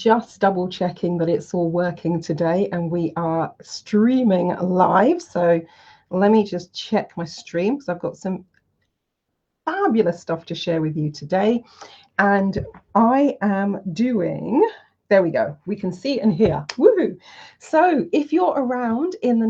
Just double checking that it's all working today, and we are streaming live. So let me just check my stream because I've got some fabulous stuff to share with you today. And I am doing, there we go, we can see and hear. Woohoo! So if you're around in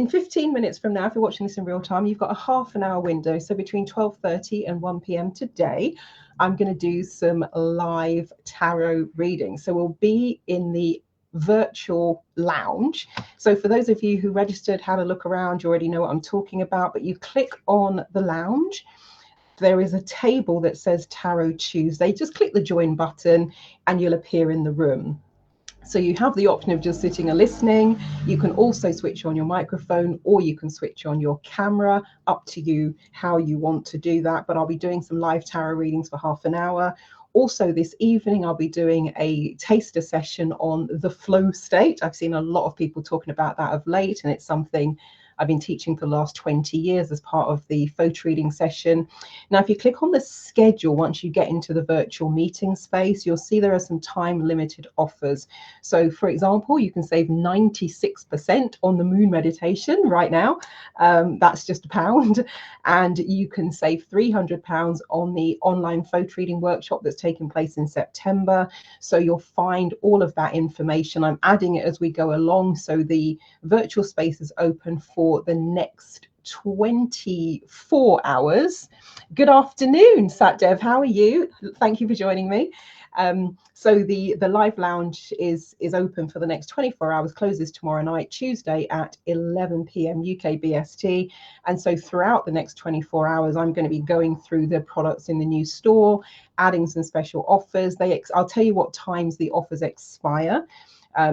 15 minutes from now, if you're watching this in real time, you've got a half an hour window. So between 12:30 and 1 p.m. today, I'm going to do some live tarot reading. So we'll be in the virtual lounge. So for those of you who registered, had a look around, you already know what I'm talking about, but you click on the lounge. There is a table that says Tarot Tuesday. Just click the join button and you'll appear in the room. So you have the option of just sitting and listening. You can also switch on your microphone, or you can switch on your camera. Up to you how you want to do that. But I'll be doing some live tarot readings for half an hour. Also this evening, I'll be doing a taster session on the flow state. I've seen a lot of people talking about that of late, and it's something I've been teaching for the last 20 years as part of the photo reading session. Now, if you click on the schedule, once you get into the virtual meeting space, you'll see there are some time limited offers. So for example, you can save 96% on the moon meditation right now. That's just £1. And you can save £300 on the online photo reading workshop that's taking place in September. So you'll find all of that information. I'm adding it as we go along. So the virtual space is open for the next 24 hours. Good afternoon, Satdev. How are you? Thank you for joining me. So the live lounge is open for the next 24 hours, closes tomorrow night, Tuesday at 11 p.m. UK BST. And so throughout the next 24 hours, I'm going to be going through the products in the new store, adding some special offers. I'll tell you what times the offers expire.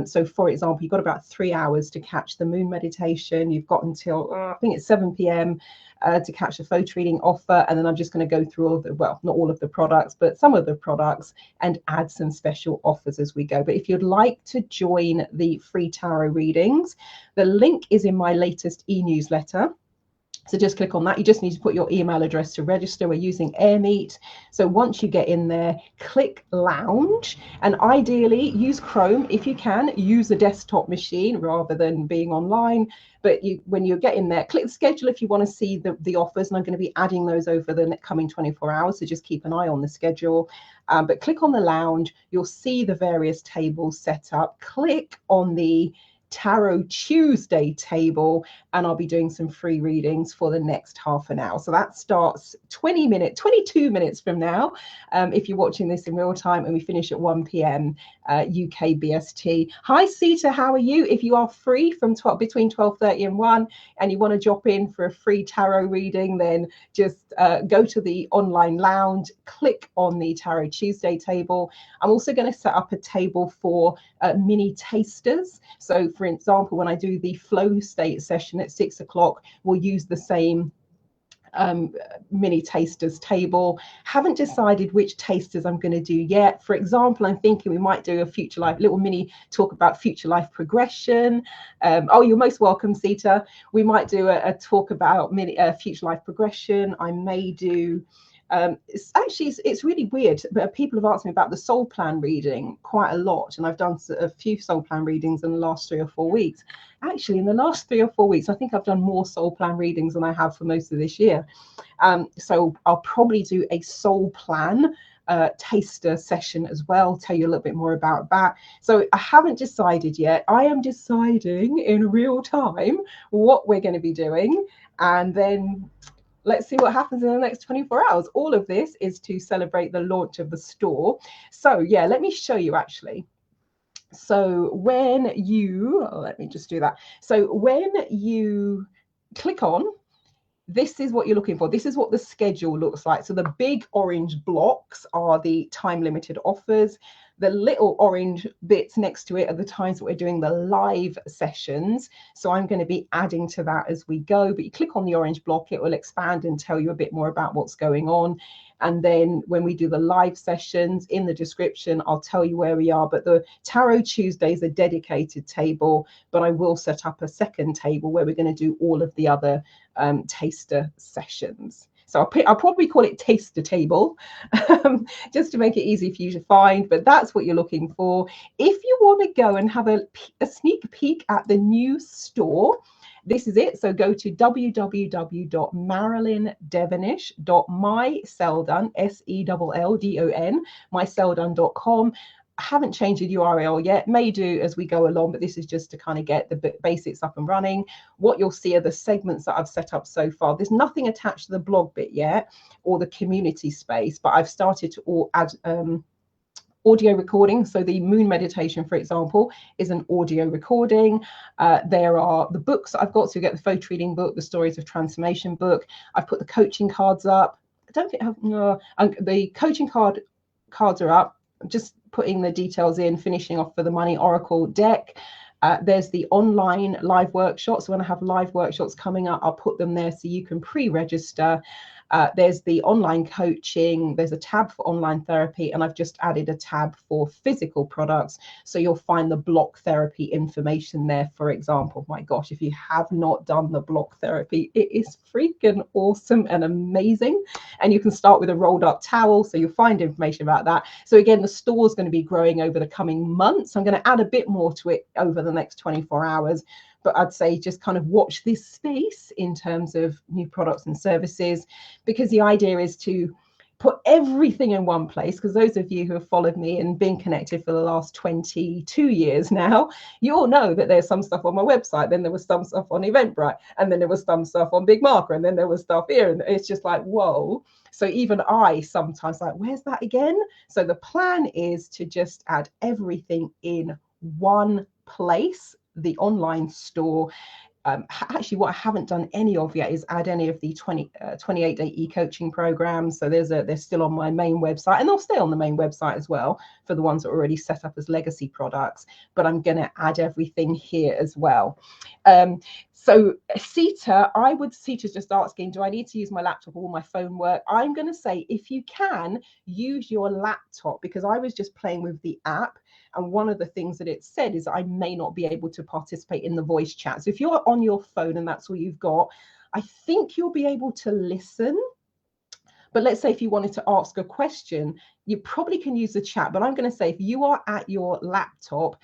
So for example, you've got about 3 hours to catch the moon meditation. You've got until I think it's 7 p.m. To catch the photo reading offer. And then I'm just going to go through all of the, well, not all of the products, but some of the products, and add some special offers as we go. But if you'd like to join the free tarot readings, the link is in my latest e-newsletter. So just click on that. You just need to put your email address to register. We're using AirMeet. So once you get in there, click lounge, and ideally use Chrome if you can. Use a desktop machine rather than being online. But when you get in there, click schedule if you want to see the offers, and I'm going to be adding those over the coming 24 hours. So just keep an eye on the schedule. But click on the lounge. You'll see the various tables set up. Click on the Tarot Tuesday table, and I'll be doing some free readings for the next half an hour. So that starts 22 minutes from now, if you're watching this in real time, and we finish at 1 p.m. UK BST. Hi Sita, how are you? If you are free from between 12:30 and 1 and you want to drop in for a free tarot reading, then just go to the online lounge, click on the Tarot Tuesday table. I'm also going to set up a table for mini tasters. So for example, when I do the flow state session at 6 o'clock, we'll use the same mini tasters table. Haven't decided which tasters I'm going to do yet. For example, I'm thinking we might do a future life, little mini talk about future life progression. Oh, you're most welcome, Sita. We might do a talk about future life progression. I may do it's really weird, but people have asked me about the soul plan reading quite a lot, and I've done a few soul plan readings in the last 3 or 4 weeks. Actually, in the last 3 or 4 weeks, I think I've done more soul plan readings than I have for most of this year. So I'll probably do a soul plan taster session as well, tell you a little bit more about that. So I haven't decided yet. I am deciding in real time what we're going to be doing, and then let's see what happens in the next 24 hours. All of this is to celebrate the launch of the store. So yeah, let me show you actually. So when you, let me just do that. So when you click on, this is what you're looking for. This is what the schedule looks like. So the big orange blocks are the time limited offers. The little orange bits next to it are the times that we're doing the live sessions. So I'm going to be adding to that as we go. But you click on the orange block, it will expand and tell you a bit more about what's going on. And then when we do the live sessions, in the description, I'll tell you where we are. But the Tarot Tuesday is a dedicated table, but I will set up a second table where we're going to do all of the other taster sessions. So I'll probably call it taster table, just to make it easy for you to find, but that's what you're looking for. If you want to go and have a sneak peek at the new store, this is it. So go to www.marilyndevonish.myselldon, SELLDON, myselldon.com. I haven't changed the URL yet, may do as we go along, but this is just to kind of get the basics up and running. What you'll see are the segments that I've set up so far. There's nothing attached to the blog bit yet or the community space, but I've started to add audio recording. So the moon meditation, for example, is an audio recording. There are the books that I've got. So you get the photo reading book, the Stories of Transformation book. I've put the coaching cards up. I don't think I have, the coaching cards are up. I'm just putting the details in, finishing off for the Money Oracle deck. There's the online live workshops. When I have live workshops coming up, I'll put them there so you can pre-register. There's the online coaching, there's a tab for online therapy, and I've just added a tab for physical products. So you'll find the block therapy information there, for example. My gosh, if you have not done the block therapy, it is freaking awesome and amazing. And you can start with a rolled up towel, so you'll find information about that. So again, the store is going to be growing over the coming months. I'm going to add a bit more to it over the next 24 hours. But I'd say just kind of watch this space in terms of new products and services, because the idea is to put everything in one place. Because those of you who have followed me and been connected for the last 22 years now, you all know that there's some stuff on my website, then there was some stuff on Eventbrite, and then there was some stuff on Big Marker, and then there was stuff here, and it's just like, whoa. So even I sometimes like, where's that again? So the plan is to just add everything in one place, the online store. Actually, what I haven't done any of yet is add any of the 28-day e-coaching programs. So they're still on my main website, and they'll stay on the main website as well for the ones that are already set up as legacy products. But I'm going to add everything here as well. So Sita's just asking, do I need to use my laptop or will my phone work? I'm going to say, if you can, use your laptop, because I was just playing with the app. And one of the things that it said is I may not be able to participate in the voice chat. So if you're on your phone and that's all you've got, I think you'll be able to listen. But let's say if you wanted to ask a question, you probably can use the chat. But I'm going to say, if you are at your laptop,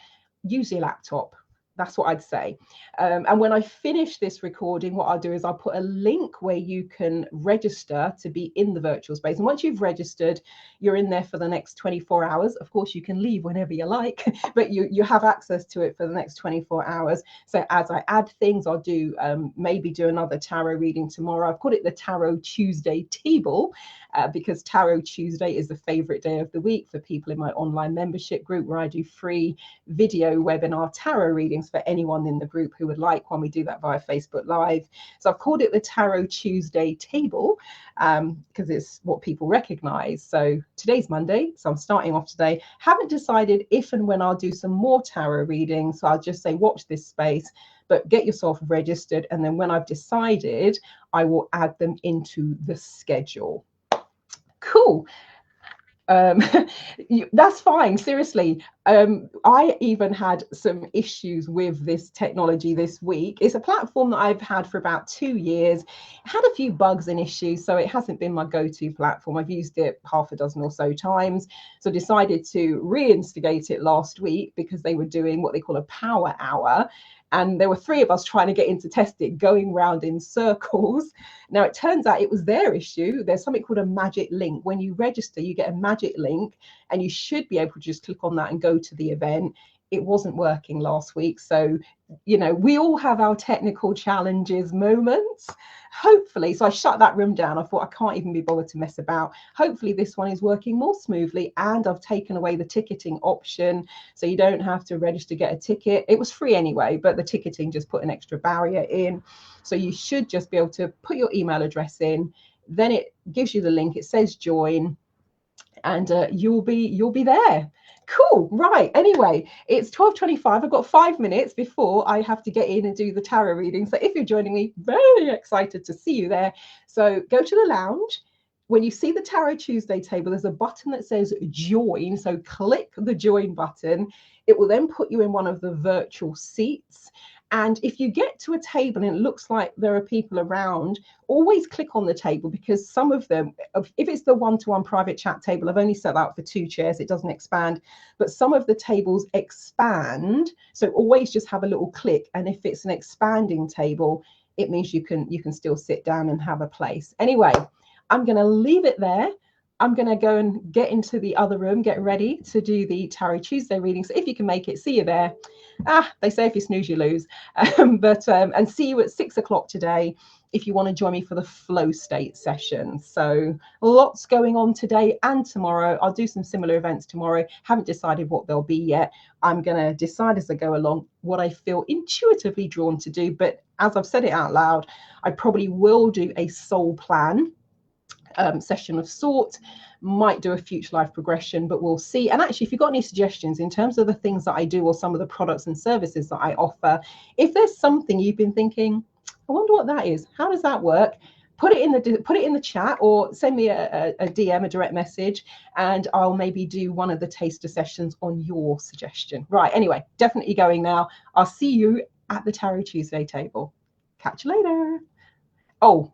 use your laptop. That's what I'd say. And when I finish this recording, what I'll do is I'll put a link where you can register to be in the virtual space. And once you've registered, you're in there for the next 24 hours. Of course, you can leave whenever you like, but you have access to it for the next 24 hours. So as I add things, I'll do maybe do another tarot reading tomorrow. I've called it the Tarot Tuesday table because Tarot Tuesday is the favorite day of the week for people in my online membership group, where I do free video webinar tarot readings for anyone in the group who would like one. We do that via Facebook Live. So I've called it the Tarot Tuesday table because it's what people recognize. So today's Monday, so I'm starting off today. Haven't decided if and when I'll do some more tarot readings. So I'll just say, watch this space, but get yourself registered. And then when I've decided, I will add them into the schedule. Cool. That's fine. Seriously, I even had some issues with this technology this week. It's a platform that I've had for about 2 years. It had a few bugs and issues, so it hasn't been my go-to platform. I've used it half a dozen or so times, so decided to reinstigate it last week because they were doing what they call a power hour. And there were 3 of us trying to get in to test it, going round in circles. Now, it turns out it was their issue. There's something called a magic link. When you register, you get a magic link, and you should be able to just click on that and go to the event. It wasn't working last week. So, you know, we all have our technical challenges moments. Hopefully, so I shut that room down. I thought, I can't even be bothered to mess about. Hopefully this one is working more smoothly, and I've taken away the ticketing option, so you don't have to register, get a ticket. It was free anyway, but the ticketing just put an extra barrier in. So you should just be able to put your email address in, then it gives you the link, it says join, and you'll be there. Cool. Right. Anyway, it's 12:25. I've got 5 minutes before I have to get in and do the tarot reading. So if you're joining me, very excited to see you there. So go to the lounge. When you see the Tarot Tuesday table, there's a button that says join. So click the join button. It will then put you in one of the virtual seats. And if you get to a table and it looks like there are people around, always click on the table, because some of them, if it's the one-to-one private chat table, I've only set that for 2 chairs, it doesn't expand, but some of the tables expand. So always just have a little click. And if it's an expanding table, it means you can still sit down and have a place. Anyway, I'm going to leave it there. I'm going to go and get into the other room, get ready to do the Tarot Tuesday reading. So if you can make it, see you there. They say if you snooze, you lose. And see you at 6 o'clock today if you want to join me for the flow state session. So lots going on today and tomorrow. I'll do some similar events tomorrow. Haven't decided what they'll be yet. I'm going to decide as I go along what I feel intuitively drawn to do. But as I've said it out loud, I probably will do a soul plan session of sort, might do a future life progression, but we'll see. And actually, if you've got any suggestions in terms of the things that I do or some of the products and services that I offer, if there's something you've been thinking, I wonder what that is, how does that work, put it in the chat, or send me a DM, a direct message, and I'll maybe do one of the taster sessions on your suggestion. Right, anyway, definitely going now. I'll see you at the Tarot Tuesday table. Catch you later. Oh,